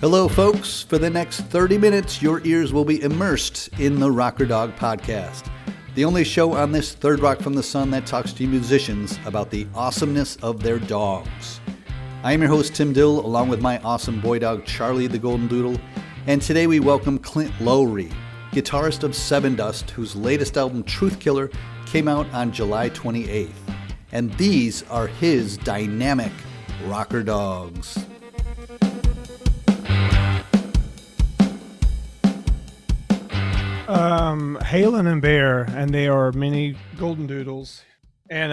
Hello, folks. For the next 30 minutes, your ears will be immersed in the Rocker Dog Podcast, the only show on this third rock from the sun that talks to musicians about the awesomeness of their dogs. I am your host, Tim Dill, along with my awesome boy dog, Charlie the Golden Doodle, and today we welcome Clint Lowery, guitarist of Sevendust, whose latest album, Truth Killer, came out on July 28th. And these are his dynamic rocker dogs. Halen and Bear, and they are mini golden doodles. And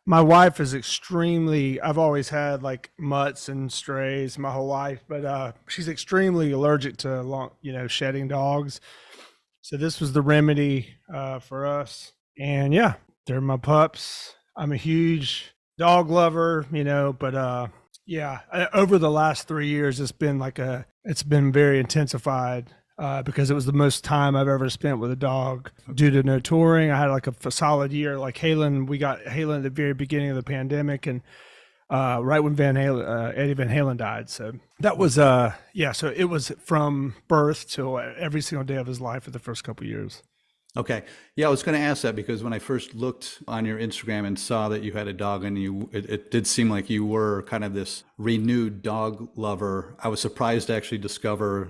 my wife is I've always had like mutts and strays my whole life, but she's extremely allergic to shedding dogs. So this was the remedy for us. And yeah, they're my pups. I'm a huge dog lover, but over the last 3 years, it's been very intensified. Because it was the most time I've ever spent with a dog due to no touring. I had like a solid year. Like Halen, we got Halen at the very beginning of the pandemic, and right when Eddie Van Halen died. So that was so it was from birth till every single day of his life for the first couple of years. Okay. Yeah, I was going to ask that because when I first looked on your Instagram and saw that you had a dog and it did seem like you were kind of this renewed dog lover. I was surprised to actually discover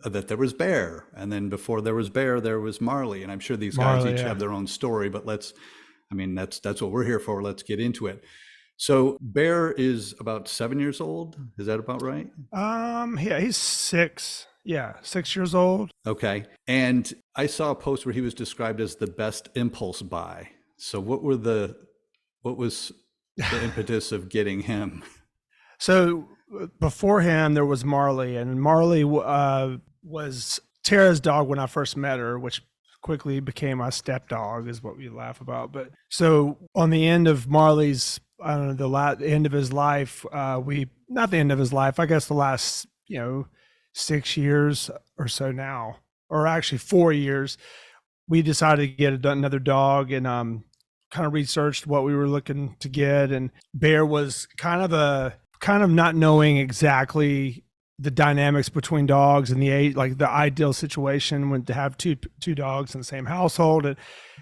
that there was Bear, and then before there was Bear, there was Marley, and I'm sure these guys each have their own story, but that's what we're here for. Let's get into it. So Bear is about 7 years old. Is that about right? Yeah, he's 6. Yeah, 6 years old. Okay. And I saw a post where he was described as the best impulse buy. So what was the impetus of getting him? So before him, there was Marley, and Marley was Tara's dog when I first met her, which quickly became my stepdog, is what we laugh about. But so on the end of Marley's, the end of his life, not the end of his life, I guess the last, 6 years or so now, or actually 4 years, we decided to get another dog, and kind of researched what we were looking to get. And Bear was kind of not knowing exactly the dynamics between dogs and the ideal situation when to have two dogs in the same household. And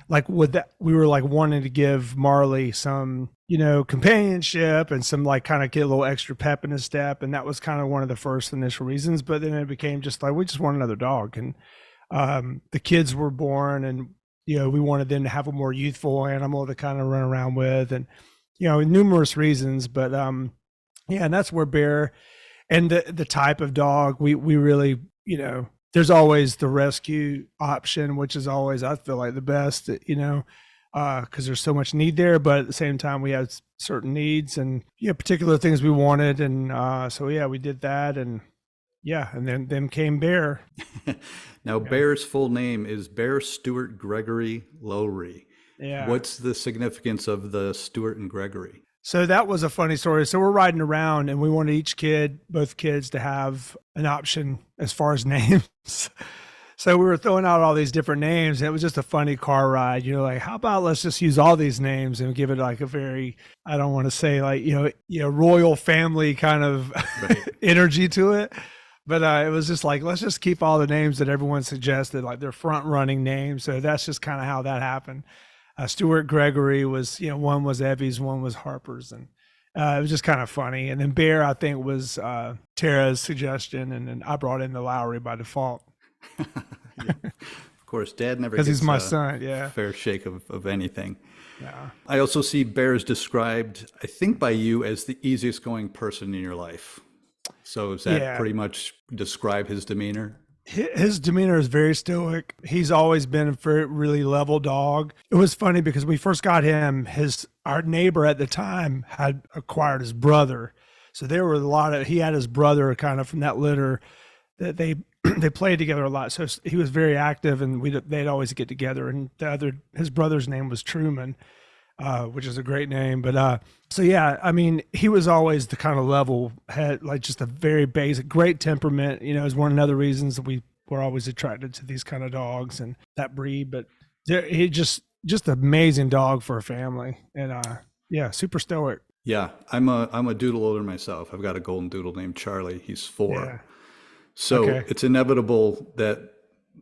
we were wanting to give Marley some, companionship and some kind of get a little extra pep in his step. And that was kind of one of the first initial reasons, but then it became just we just want another dog. And the kids were born, and, we wanted them to have a more youthful animal to kind of run around with, and, numerous reasons, but, and that's where Bear and the type of dog we really, there's always the rescue option, which is always, I feel like, the best, because there's so much need there. But at the same time, we had certain needs and particular things we wanted. And we did that. And then came Bear. Now, Bear's full name is Bear Stuart Gregory Lowery. Yeah. What's the significance of the Stuart and Gregory? So that was a funny story. So we're riding around, and we wanted both kids to have an option as far as names. So we were throwing out all these different names, and it was just a funny car ride. How about let's just use all these names and give it a very, I don't want to say royal family kind of energy to it. But it was just let's just keep all the names that everyone suggested, their front running names. So that's just kind of how that happened. Stuart Gregory was, one was Evie's, one was Harper's, and it was just kind of funny. And then Bear, I think, was Tara's suggestion, and then I brought in the Lowery by default. Yeah. Of course, Dad never because gets he's my son. Yeah, fair shake of anything. Yeah. I also see Bear is described, I think, by you as the easiest going person in your life. So does that pretty much describe his demeanor? His demeanor is very stoic. He's always been a very, really level dog. It was funny because when we first got him, our neighbor at the time had acquired his brother. So there were he had his brother kind of from that litter that they played together a lot. So he was very active, and they'd always get together. And his brother's name was Truman, which is a great name. But he was always the kind of level head, just a very basic, great temperament. Is one of the reasons that we were always attracted to these kind of dogs and that breed. But he just amazing dog for a family, and super stoic. Yeah, I'm a doodle owner myself. I've got a golden doodle named Charlie. He's 4. So Okay. it's inevitable that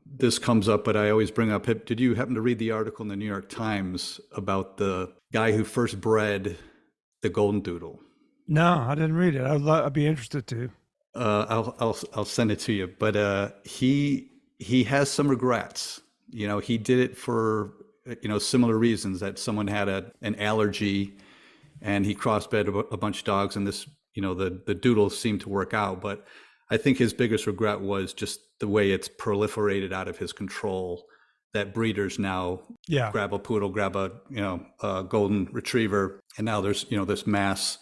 this comes up, but I always bring up, did you happen to read the article in the New York Times about the guy who first bred the golden doodle? No, I didn't read it. I'd be interested to. I'll send it to you. But he has some regrets. He did it for similar reasons, that someone had an allergy, and he crossbred a bunch of dogs, and this the doodles seemed to work out. But I think his biggest regret was just the way it's proliferated out of his control. That breeders now Yeah. grab a poodle, grab a golden retriever, and now there's this mass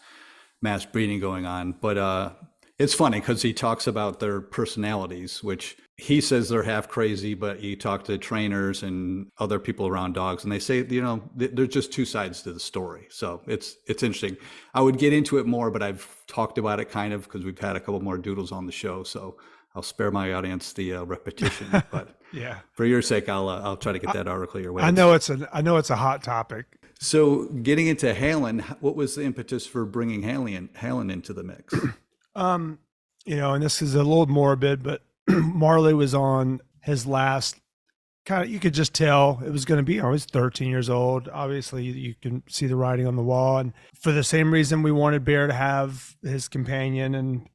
breeding going on. But it's funny because he talks about their personalities, which he says they're half crazy, but you talk to trainers and other people around dogs, and they say, there's just two sides to the story. So it's interesting. I would get into it more, but I've talked about it kind of because we've had a couple more doodles on the show. So I'll spare my audience the repetition. But Yeah. for your sake, I'll try to get that article your way. I know it's a hot topic. So getting into Halen, what was the impetus for bringing Halen into the mix? And this is a little morbid, but Marley was on his last kind of, you could just tell it was going to be, I was 13 years old. Obviously you can see the writing on the wall. And for the same reason we wanted Bear to have his companion, and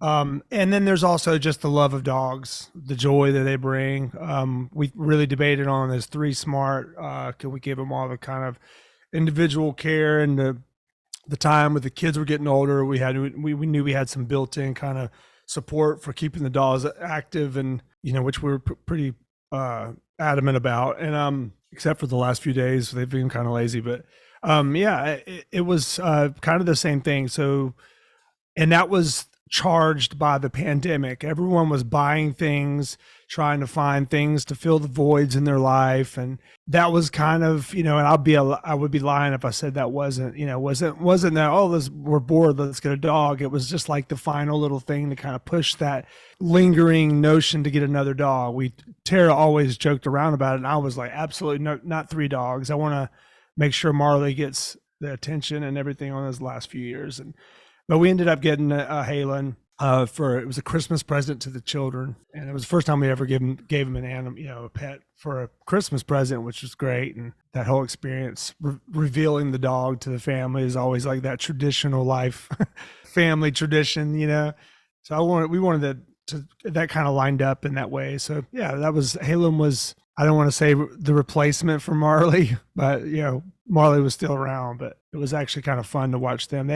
and then there's also just the love of dogs, the joy that they bring. We really debated on, is 3 smart? Can we give them all the kind of individual care, and the time with the kids were getting older, we knew we had some built-in kind of support for keeping the dogs active, and which we were pretty adamant about. And except for the last few days, they've been kind of lazy. But it was kind of the same thing. So, and that was charged by the pandemic. Everyone was buying things, trying to find things to fill the voids in their life, and that was kind of, and I would be lying if I said that wasn't that, we're bored, let's get a dog. It was just like the final little thing to kind of push that lingering notion to get another dog. Tara always joked around about it, and I was like, absolutely no, not 3 dogs. I want to make sure Marley gets the attention and everything on those last few years. But we ended up getting a Halen it was a Christmas present to the children, and it was the first time we ever gave him an animal, a pet for a Christmas present, which was great. And that whole experience, revealing the dog to the family, is always like that traditional life, family tradition, So we wanted that kind of lined up in that way. So yeah, Halen was, I don't want to say the replacement for Marley, but Marley was still around. But it was actually kind of fun to watch them.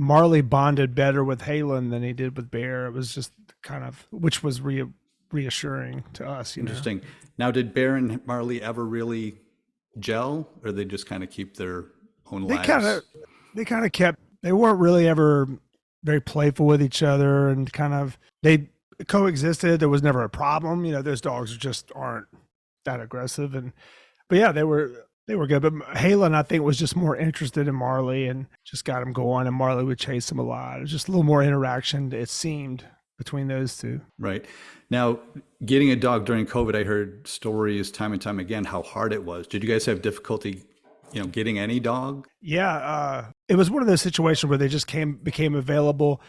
Marley bonded better with Halen than he did with Bear. It was just kind of, which was reassuring to us. Interesting. Now, did Bear and Marley ever really gel, or they just kind of keep their own lives? They weren't really ever very playful with each other, and kind of, they coexisted. There was never a problem. Those dogs just aren't that aggressive. But yeah, they were good. But Halen, I think, was just more interested in Marley and just got him going, and Marley would chase him a lot. It was just a little more interaction, it seemed, between those two. Right. Now, getting a dog during COVID, I heard stories time and time again how hard it was. Did you guys have difficulty, getting any dog? Yeah. It was one of those situations where they just became available.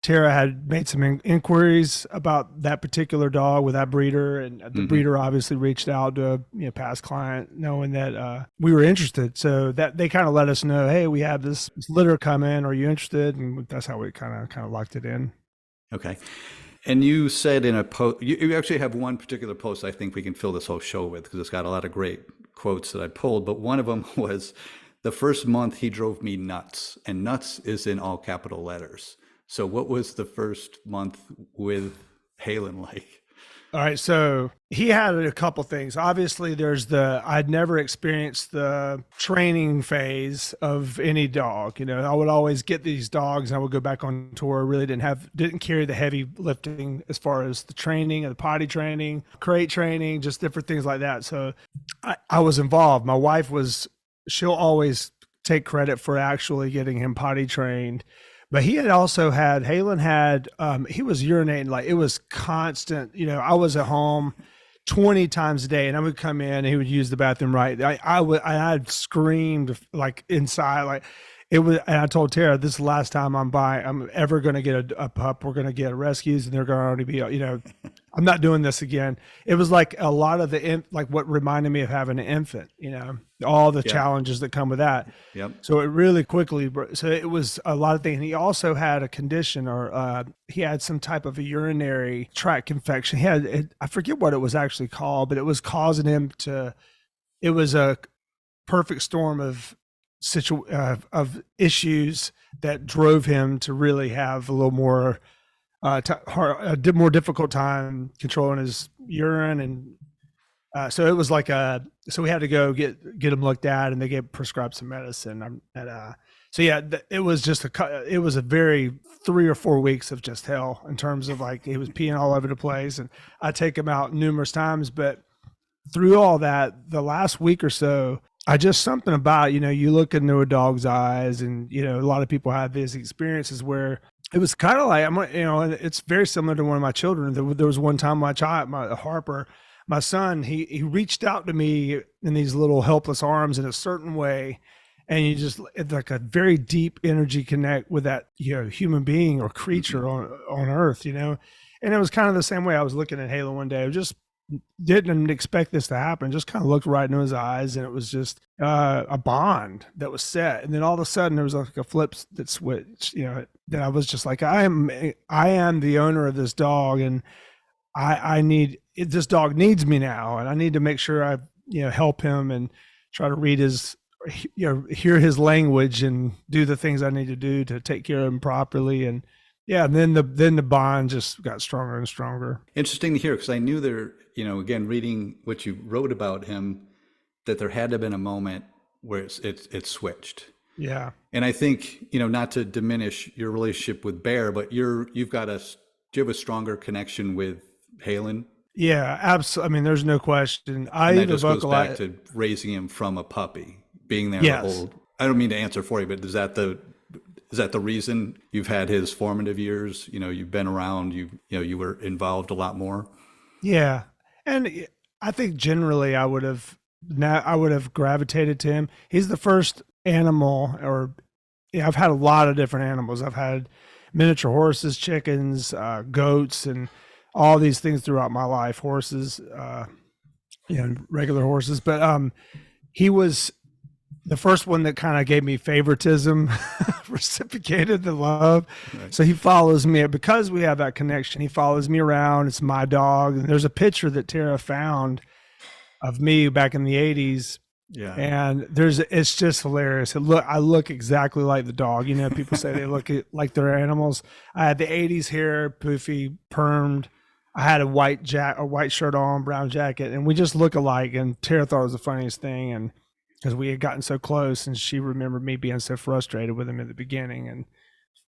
Tara had made some inquiries about that particular dog with that breeder, and the breeder obviously reached out to a past client, knowing that we were interested. So that they kind of let us know, hey, we have this litter coming. Are you interested? And that's how we kind of locked it in. Okay. And you said in a post, you actually have one particular post I think we can fill this whole show with, because it's got a lot of great quotes that I pulled. But one of them was, the first month he drove me nuts, and nuts is in all capital letters. So what was the first month with Halen like? All right. So he had a couple things. Obviously, I'd never experienced the training phase of any dog. I would always get these dogs and I would go back on tour. Really didn't carry the heavy lifting as far as the training and the potty training, crate training, just different things like that. So I was involved. My wife she'll always take credit for actually getting him potty trained. But Halen had, he was urinating, like it was constant. I was at home 20 times a day, and I would come in and he would use the bathroom right. I'd screamed like inside, like it was, and I told Tara, this is the last time I'm ever going to get a pup. We're going to get rescues, and they're going to already be, I'm not doing this again. It was like a lot of like what reminded me of having an infant, all the challenges that come with that. Yep. So it really quickly, so it was a lot of things. He also had a condition, or he had some type of a urinary tract infection. He had, I forget what it was actually called, but it was causing him it was a perfect storm of issues that drove him to really have a little more more difficult time controlling his urine, and so it was like so we had to go get him looked at, and they prescribed some medicine. It was just it was a very 3 or 4 weeks of just hell in terms of like he was peeing all over the place, and I take him out numerous times, but through all that, the last week or so, I just something about, you look into a dog's eyes, and, a lot of people have these experiences where it was kind of like, and it's very similar to one of my children. There was one time my Harper, my son, he reached out to me in these little helpless arms in a certain way. And it's like a very deep energy connect with that, human being or creature on earth, and it was kind of the same way. I was looking at Halen one day. I just didn't expect this to happen. Just kind of looked right into his eyes, and it was just a bond that was set. And then all of a sudden there was like a flip that switched, that I was just like, I am the owner of this dog, and this dog needs me now, and I need to make sure I, help him and try to read his, hear his language and do the things I need to do to take care of him properly. And and then the bond just got stronger and stronger. Interesting to hear, because I knew there, again, reading what you wrote about him, that there had to have been a moment where it switched. Yeah. And I think, not to diminish your relationship with Bear, but do you have a stronger connection with Halen? Yeah, absolutely. I mean, there's no question. And that just goes back to raising him from a puppy, being there. Yes. I don't mean to answer for you, but is that the reason you've had his formative years? You've been around, you were involved a lot more. Yeah. And I think generally I would have gravitated to him. He's the first animal, I've had a lot of different animals. I've had miniature horses, chickens, goats, and all these things throughout my life, horses, regular horses. But he was the first one that kind of gave me favoritism, reciprocated the love. Right. So he follows me because we have that connection. He follows me around. It's my dog. And there's a picture that Tara found of me back in the 80s. Yeah. And it's just hilarious. I look exactly like the dog. People say they look like their animals. I had the 80s hair, poofy, permed. I had a white shirt on, brown jacket, and we just look alike. And Tara thought it was the funniest thing. And because we had gotten so close, and she remembered me being so frustrated with him in the beginning, and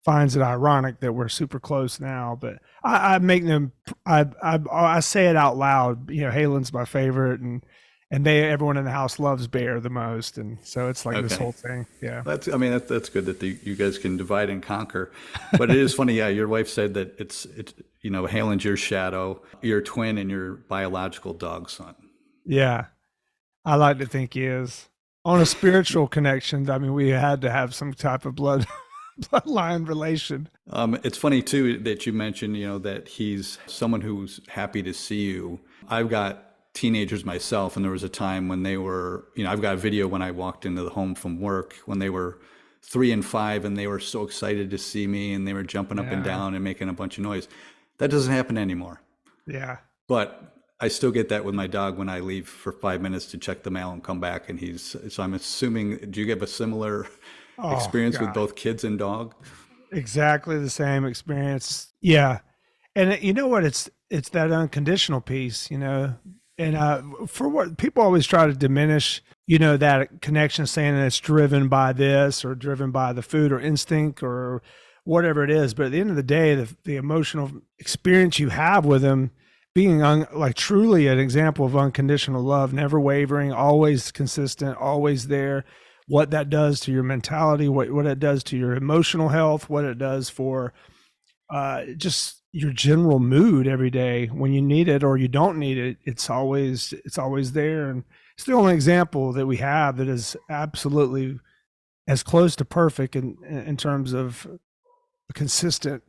finds it ironic that we're super close now. But I make them, I say it out loud. Halen's my favorite, and everyone in the house loves Bear the most, and so it's like this whole thing. Yeah, that's good that you guys can divide and conquer. But it is funny. Yeah, your wife said that it's Halen's your shadow, your twin, and your biological dog son. Yeah, I like to think he is. On a spiritual connection, I mean, we had to have some type of bloodline relation. It's funny too that you mentioned, that he's someone who's happy to see you. I've got teenagers myself, and there was a time when they were, I've got a video when I walked into the home from work when they were 3 and 5, and they were so excited to see me, and they were jumping up and down and making a bunch of noise. That doesn't happen anymore. Yeah. But I still get that with my dog when I leave for 5 minutes to check the mail and come back, and so I'm assuming, do you have a similar experience with both kids and dog? Exactly the same experience. Yeah. And you know what? It's that unconditional piece, and for what people always try to diminish, that connection, saying that it's driven by this or driven by the food or instinct or whatever it is. But at the end of the day, the emotional experience you have with them, being truly an example of unconditional love, never wavering, always consistent, always there, what that does to your mentality, what it does to your emotional health, what it does for just your general mood every day when you need it or you don't need it. It's always there. And it's the only example that we have that is absolutely as close to perfect in terms of consistent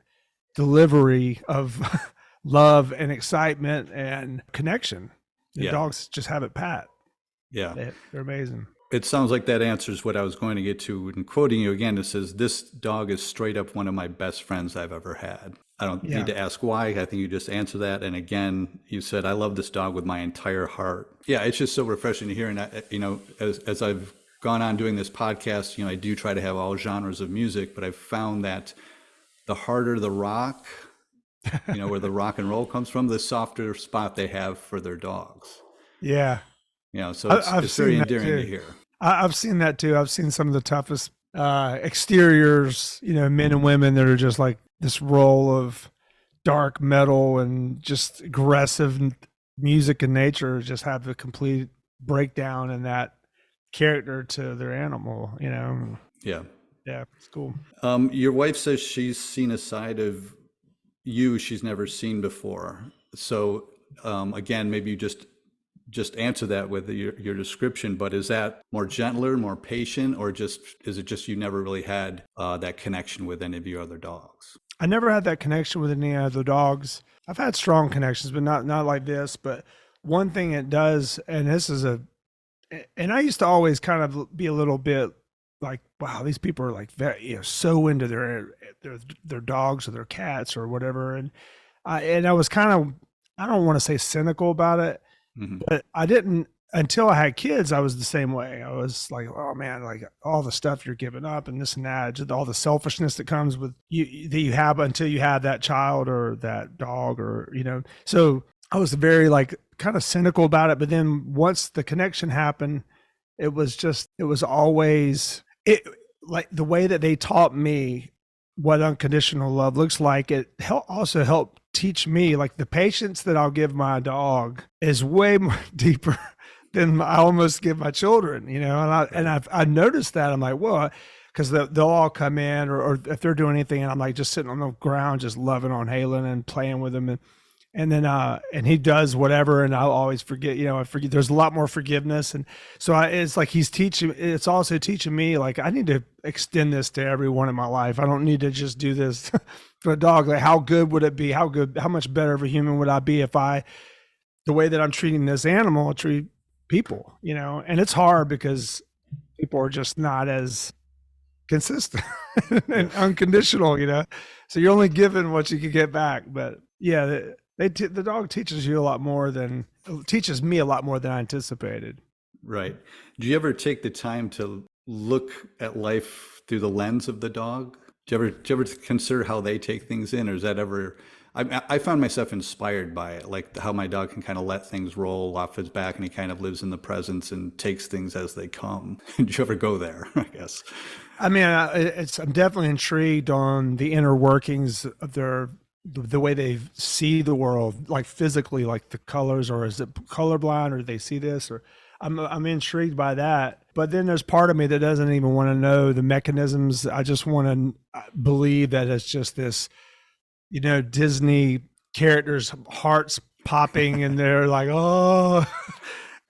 delivery of love and excitement and connection. The Yeah. dogs just have it pat. Yeah. They're amazing. It sounds like that answers what I was going to get to. And quoting you again, it says, "This dog is straight up one of my best friends I've ever had." I don't Yeah. need to ask why. I think you just answered that. And again, you said, "I love this dog with my entire heart." Yeah, it's just so refreshing to hear. And, as I've gone on doing this podcast, I do try to have all genres of music, but I've found that the harder the rock, where the rock and roll comes from, the softer spot they have for their dogs. Yeah. So it's very endearing to hear. I've seen that too. I've seen some of the toughest exteriors, men and women that are just like this roll of dark metal and just aggressive music and nature just have a complete breakdown in that character to their animal, Yeah. Yeah, it's cool. Your wife says she's seen a side of you she's never seen before. So again, maybe you just answer that with your description, but is that more gentler, more patient, or is it just you never really had that connection with any of your other dogs? I never had that connection with any other dogs. I've had strong connections, but not like this. But one thing it does, and and I used to always kind of be a little bit like, wow, these people are like very, so into their dogs or their cats or whatever. And I was kind of, I don't want to say cynical about it, but I didn't, until I had kids, I was the same way. I was like, oh man, like all the stuff you're giving up and this and that, just all the selfishness that comes with that you have until you have that child or that dog or, so I was very like kind of cynical about it. But then once the connection happened, it was always like the way that they taught me what unconditional love looks like. It also helped teach me, like, the patience that I'll give my dog is way more deeper than I almost give my children, and I've noticed that. I'm like, whoa, because they'll all come in or if they're doing anything and I'm like just sitting on the ground, just loving on Halen and playing with him. And then, and he does whatever, and I'll always forget, I forget, there's a lot more forgiveness. And so it's like, it's also teaching me, like, I need to extend this to everyone in my life. I don't need to just do this for a dog. Like, how good would it be? How much better of a human would I be if the way that I'm treating this animal, I treat people, and it's hard because people are just not as consistent and unconditional, so you're only given what you can get back. But yeah, the dog teaches me a lot more than I anticipated. Right. Do you ever take the time to look at life through the lens of the dog? Do you ever consider how they take things in, or is that ever? I found myself inspired by it, like how my dog can kind of let things roll off his back, and he kind of lives in the presence and takes things as they come. Do you ever go there? I guess. I mean, I'm definitely intrigued on the inner workings of the way they see the world, like physically, like the colors, or is it colorblind, or do they see this, or I'm intrigued by that. But then there's part of me that doesn't even want to know the mechanisms. I just want to believe that it's just this, Disney characters' hearts popping and they're like, oh,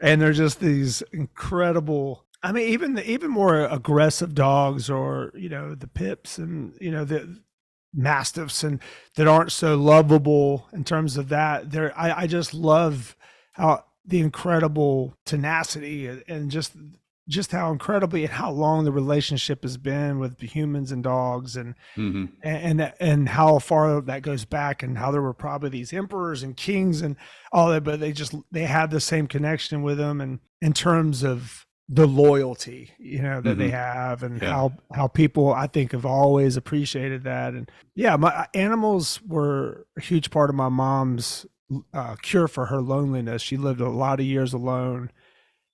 and they're just these incredible, I mean, even more aggressive dogs, or, the pips and, the mastiffs, and that aren't so lovable in terms of that. I just love how the incredible tenacity and just how incredibly and how long the relationship has been with humans and dogs, and and how far that goes back, and how there were probably these emperors and kings and all that, but they had the same connection with them, and in terms of the loyalty, that they have, and how people, I think, have always appreciated that. And yeah, my animals were a huge part of my mom's cure for her loneliness. She lived a lot of years alone,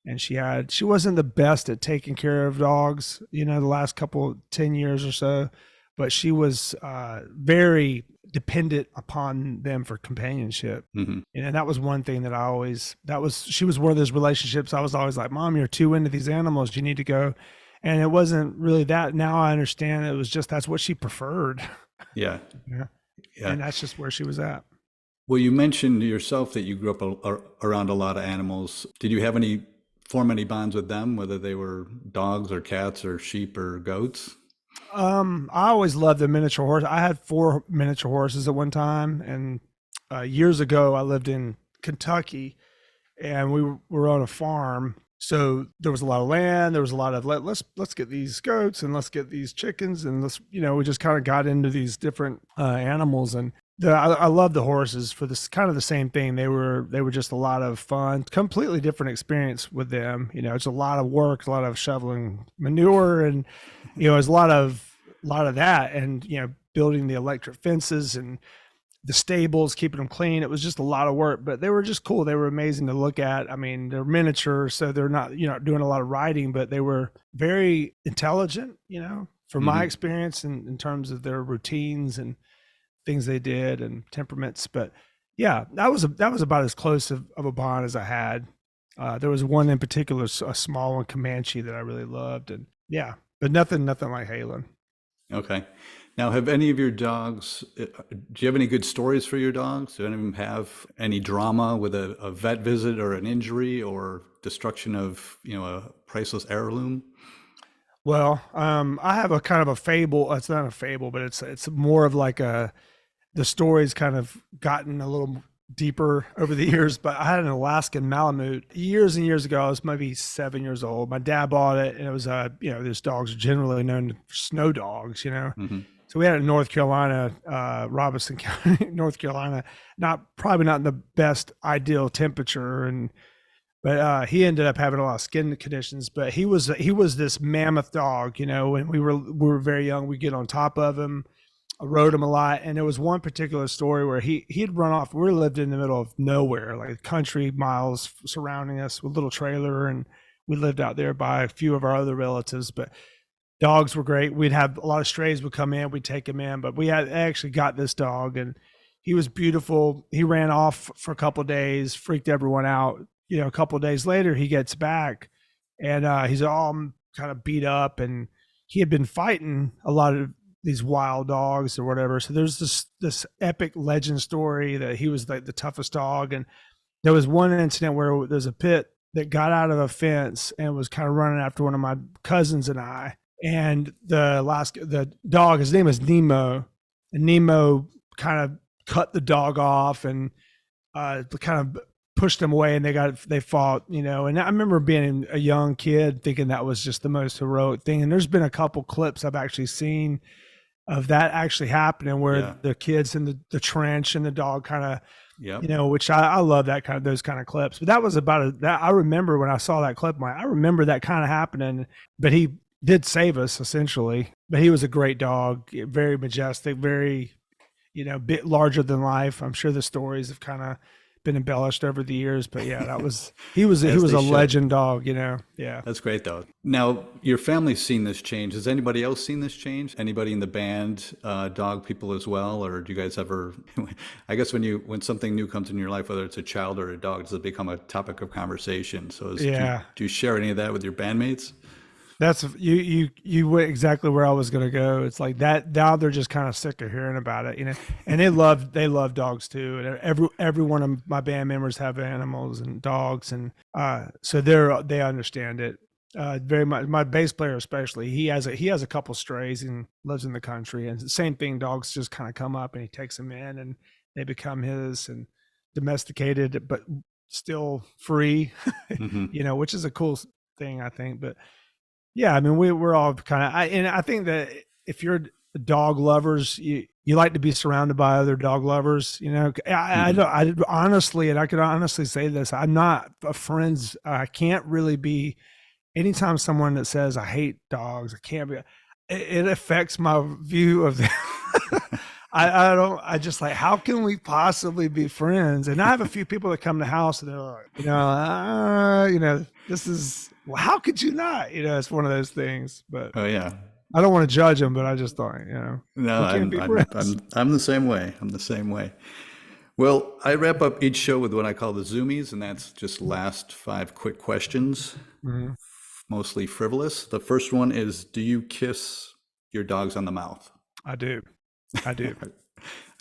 and she wasn't the best at taking care of dogs, the last 10 years or so, but she was very dependent upon them for companionship. And that was one thing that she was one of those relationships. I was always like, Mom, you're too into these animals. You need to go. And it wasn't really that. Now I understand it was just, that's what she preferred. Yeah. And that's just where she was at. Well, you mentioned yourself that you grew up around a lot of animals. Did you have any form any bonds with them, whether they were dogs or cats or sheep or goats? I always loved the miniature horse. I had 4 miniature horses at one time, and years ago I lived in Kentucky, and we were on a farm. So there was a lot of land. There was a lot of let's get these goats and let's get these chickens and we just kind of got into these different animals. And I love the horses for this kind of the same thing. They were just a lot of fun, completely different experience with them. It's a lot of work, a lot of shoveling manure, and it's a lot of that, and building the electric fences and the stables, keeping them clean. It was just a lot of work, but they were just cool. They were amazing to look at. I mean, they're miniature, so they're not doing a lot of riding, but they were very intelligent. From my experience in terms of their routines and things they did and temperaments. But yeah, that was about as close of a bond as I had. There was one in particular, a small one, Comanche, that I really loved, and yeah, but nothing like Halen. Okay. Now, have any of your dogs, do you have any good stories for your dogs? Do any of them have any drama with a vet visit or an injury or destruction of, a priceless heirloom? Well, I have a kind of a fable. It's not a fable, but it's more of like the story's kind of gotten a little deeper over the years. But I had an Alaskan Malamute years and years ago. I was maybe 7 years old. My dad bought it, and it was this dog's generally known for snow dogs. Mm-hmm. So we had it in North Carolina, Robinson County, North Carolina. Probably not in the best ideal temperature, but he ended up having a lot of skin conditions. But he was this mammoth dog. When we were very young, we'd get on top of him. I rode him a lot, and there was one particular story where he'd run off. We lived in the middle of nowhere, like country miles surrounding us with a little trailer, and we lived out there by a few of our other relatives. But dogs were great. We'd have a lot of strays would come in, we'd take him in, but I actually got this dog, and he was beautiful. He ran off for a couple of days, freaked everyone out. A couple of days later, he gets back, and he's all kind of beat up, and he had been fighting a lot of these wild dogs or whatever. So there's this epic legend story that he was like the toughest dog. And there was one incident where there's a pit that got out of a fence and was kind of running after one of my cousins and I. And the dog, his name is Nemo, and Nemo kind of cut the dog off and kind of pushed him away, and they fought, and I remember being a young kid thinking that was just the most heroic thing. And there's been a couple clips I've actually seen of that actually happening where the kids in the trench and the dog kind of, which I love those kind of clips. But that was about that. I remember when I saw that clip, I remember that kind of happening, but he did save us essentially. But he was a great dog, very majestic, very, bit larger than life. I'm sure the stories have kind of been embellished over the years, but yeah, he was a legend dog, Yeah. That's great though. Now, your family's seen this change. Has anybody else seen this change? Anybody in the band, dog people as well? Or do you guys ever, I guess when something new comes in your life, whether it's a child or a dog, does it become a topic of conversation? So do you share any of that with your bandmates? That's you went exactly where I was going to go. It's like that now they're just kind of sick of hearing about it, and they love dogs too. And every one of my band members have animals and dogs, and so they understand it very much. My bass player especially, he has a couple strays and lives in the country, and the same thing. Dogs just kind of come up and he takes them in, and they become his and domesticated, but still free, which is a cool thing, I think. But yeah, I mean, we're all kind of, and I think that if you're dog lovers, you like to be surrounded by other dog lovers. I honestly, and I could honestly say this, I'm not a friends. I can't really be. Anytime someone that says I hate dogs, I can't be. It affects my view of them. I just like, how can we possibly be friends? And I have a few people that come to the house and they're like, this is, well, how could you not? It's one of those things. But oh yeah, I don't want to judge them, but I just thought, no, I'm the same way. I'm the same way. Well, I wrap up each show with what I call the Zoomies, and that's just last 5 quick questions, mostly frivolous. The first one is, do you kiss your dogs on the mouth? I do. I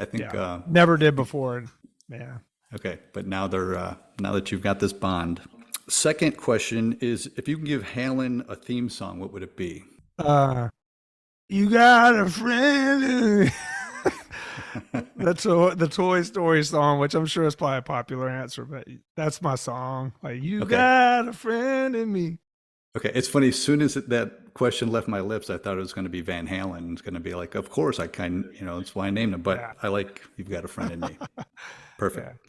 think never never did before. Yeah. Okay, but now that you've got this bond, Second question is, if you can give Halen a theme song, what would it be? You got a friend. That's the Toy Story song, which I'm sure is probably a popular answer, but that's my song. Like, you Okay. got a friend in me. Okay. It's funny. As soon as that question left my lips, I thought it was going to be Van Halen. It's going to be like, of course, that's why I named him. But Yeah. I like You've Got a Friend in Me. Perfect.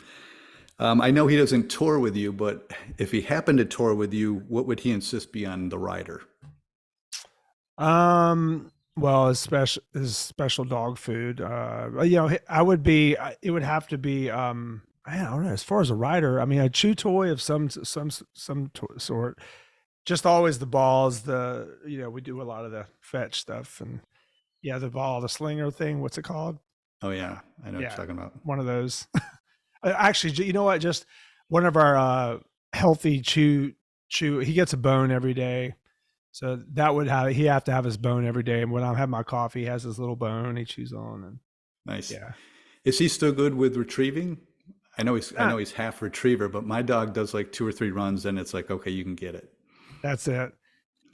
Yeah. I know he doesn't tour with you, but if he happened to tour with you, what would he insist be on the rider? Well, his special dog food. It would have to be, I don't know, as far as a rider, I mean, a chew toy of sort, just always the balls, we do a lot of the fetch stuff and yeah, the ball, the slinger thing. What's it called? Oh, yeah. I know what you're Yeah. talking about. One of those. Actually, you know what? Just one of our, healthy chew, he gets a bone every day. So he have to have his bone every day. And when I have my coffee, he has his little bone he chews on. And Nice. yeah, Is he still good with retrieving? I know he's half retriever, but my dog does like 2 or 3 runs, and it's like, okay, you can get it. that's it.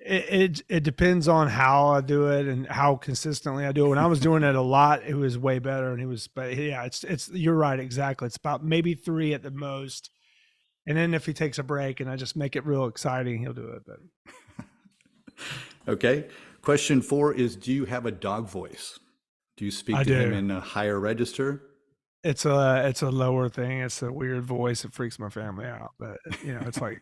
It depends on how I do it and how consistently I do it. When I was doing it a lot, it was way better. But yeah, it's you're right. Exactly. It's about maybe 3 at the most. And then if he takes a break and I just make it real exciting, he'll do it. But Okay. Question 4 is, do you have a dog voice? Do you speak I to him do. in a higher register? It's a lower thing. It's a weird voice. It freaks my family out. But it's like,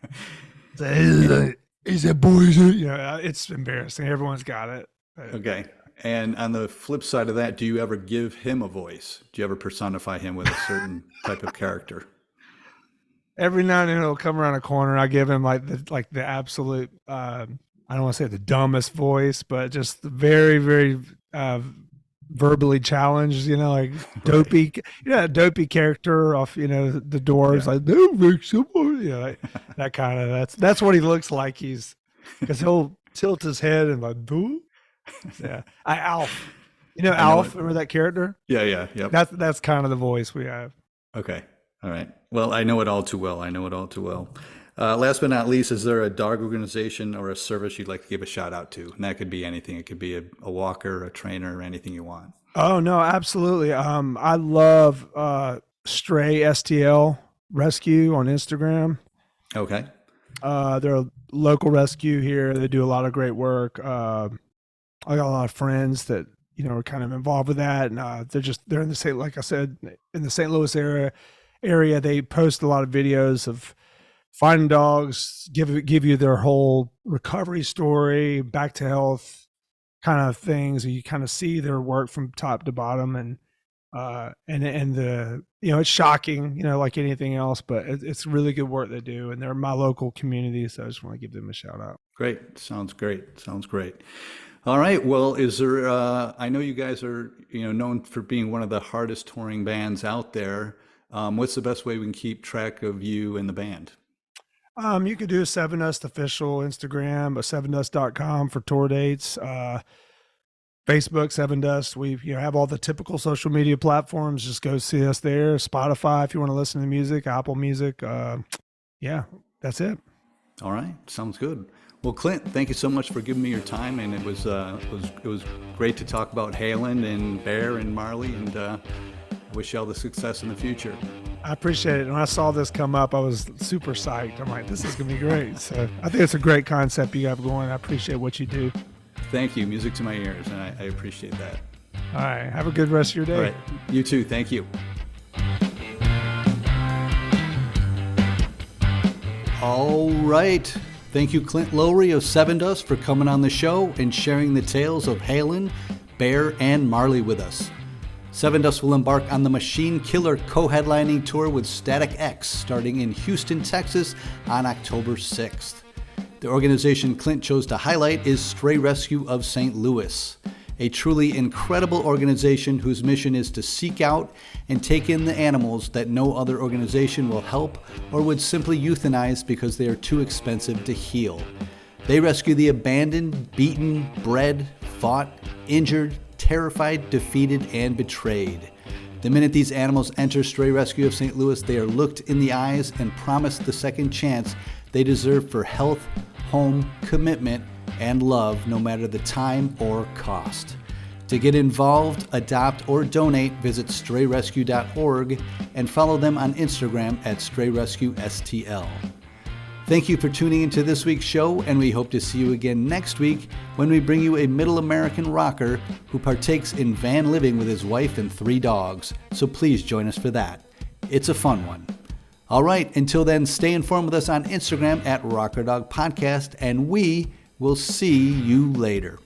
is it boys? It's embarrassing. Everyone's got it. But, Okay. And on the flip side of that, do you ever give him a voice? Do you ever personify him with a certain type of character? every now and then he'll come around a corner. I give him like the absolute. I don't want to say the dumbest voice, but just the very, very verbally challenged, like dopey, dopey character off, the doors, like, no, make someone, like, that kind of, that's what he looks like. Because he'll tilt his head and like, boo. Yeah. Alf, Alf, remember that character? Yeah. Yep. That's kind of the voice we have. Okay. All right. Well, I know it all too well. Last but not least, is there a dog organization or a service you'd like to give a shout out to? And that could be anything. It could be a walker, a trainer, anything you want. Oh no, absolutely. I love Stray STL Rescue on Instagram. Okay. They're a local rescue here. They do a lot of great work. I got a lot of friends that are kind of involved with that, and they're in the like I said, in the St. Louis area. They post a lot of videos of finding dogs, give you their whole recovery story, back to health kind of things. You kind of see their work from top to bottom, and the it's shocking, like anything else, but it's really good work they do, and they're my local community, so I just want to give them a shout out. Great. Sounds great. All right. Well, is there? I know you guys are known for being one of the hardest touring bands out there. What's the best way we can keep track of you and the band? You could do a Sevendust official Instagram, sevendust.com for tour dates. Facebook, Sevendust. We have all the typical social media platforms. Just go see us there. Spotify if you want to listen to music, Apple Music. Yeah, that's it. All right. Sounds good. Well, Clint, thank you so much for giving me your time, and it was great to talk about Halen and Bear and Marley, and wish you all the success in the future. I appreciate it. When I saw this come up, I was super psyched. I'm like, this is going to be great. So I think it's a great concept you have going. I appreciate what you do. Thank you. Music to my ears, and I appreciate that. All right. Have a good rest of your day. All right. You too. Thank you. All right. Thank you, Clint Lowery of Sevendust, for coming on the show and sharing the tales of Halen, Bear, and Marley with us. Sevendust will embark on the Machine Killer co-headlining tour with Static X starting in Houston, Texas on October 6th. The organization Clint chose to highlight is Stray Rescue of St. Louis, a truly incredible organization whose mission is to seek out and take in the animals that no other organization will help or would simply euthanize because they are too expensive to heal. They rescue the abandoned, beaten, bred, fought, injured, terrified, defeated, and betrayed. The minute these animals enter Stray Rescue of St. Louis, they are looked in the eyes and promised the second chance they deserve for health, home, commitment, and love, no matter the time or cost. To get involved, adopt, or donate, visit strayrescue.org and follow them on Instagram at strayrescuestl. Thank you for tuning into this week's show, and we hope to see you again next week when we bring you a Middle American rocker who partakes in van living with his wife and 3 dogs. So please join us for that. It's a fun one. All right, until then, stay informed with us on Instagram at Rocker Dog Podcast, and we will see you later.